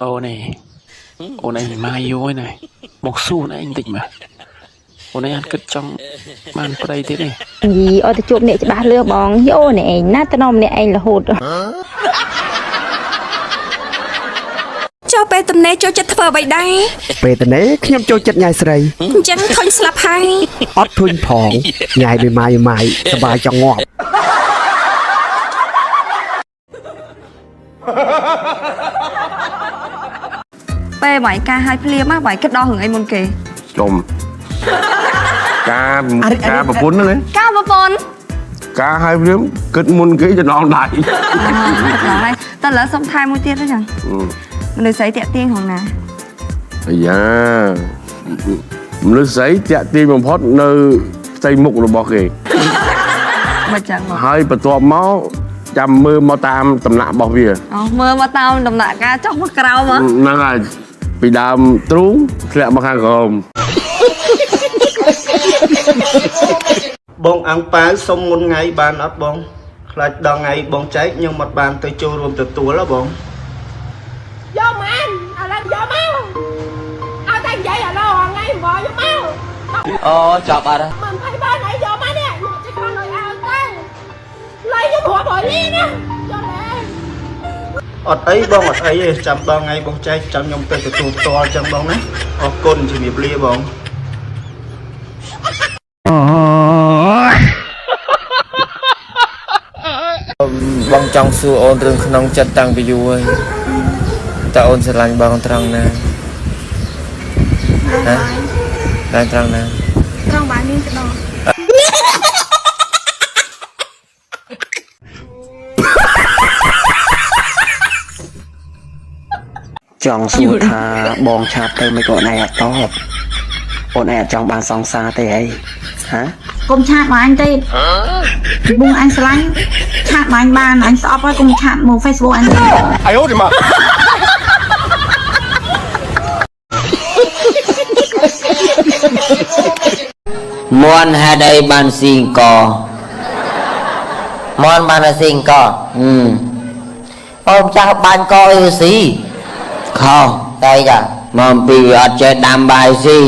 Ô này mai yêu ấy này một xu này anh tỉnh mà ô này ăn cất trong man vào đây thế này gì ở tại chụp này ba lừa bong vô này nát tao nom này anh là hụt rồi cho pe tầm này cho chất thờ vậy đây pe tầm này nhom cho chất nhai sấy chẳng thôi slap hay ót thun phong nhai bị maiสบายจังงอบpe bảy ca hai plia má bảy kết đo hưởng anh môn kì chùm ca bà phun nữa đấy ca bà phun ca hai phím kết môn kỹ cho nó đại này ta lỡ xong thai môi tiên đó chẳng mình được sấy tẹt tiên hoàng nè ây da nó sấy tẹt tiên bằng phốt nơi xây mục rồi bỏ kì mà chẳng mà hai bà tuọ máu chăm mưa máu tam tầm nạ bỏ về mưa mà tao tầm nạ ca chóc mất rau mà nó là bị đàm trúng lẹ mà khang gồm បងអង្គប៉ាវសុំមុនថ្ងៃបានអត់បងខ្លាចដល់ថ្ងៃបងចែកខ្ញុំអត់បានទៅចូលរួមទទួលហ៎បងយកមកអានឥឡូវយកមកអត់តែនិយាយអាឡូថ្ងៃមកយកមកអូចាប់អត់មិនភ័យបានអីយកមកនេះមកជិះខាងនៅអើទៅលៃខ្ញុំរាប់ហើយនេះណាយកទេអត់អីបងអត់អីទេចាំដល់ថ្ងៃបងចែកចាំខ្ញុំទៅទទួលផ្ទាល់ចឹងបងណាអរគុណជំរាបលាបងបងចង់សួរអូនរឿងក្នុងចិត្តតាំងពីយូរហើយតើអូនស្រឡាញ់បងត្រង់ណាហ៎តែត្រង់ណាត្រង់បានមានទៅដល់ចង់សួរថាបងឆាប់ទៅមិនក៏ណែអត់តបអូនឯងចង់បានសង្សារទេអីហ៎ កុំឆាតមកអញទេបងអញស្រឡាញ់ឆាតមកអញបានអញស្អប់ហើយកុំឆាតមក Facebook អញទេអាយអូឌីម៉ាមន់ហេតុអីបានស៊ីងកមន់បានស៊ីងកអូនចាស់បាញ់កអីស៊ីខោតែចាមកពីអត់ចេះដាំបាយស៊ី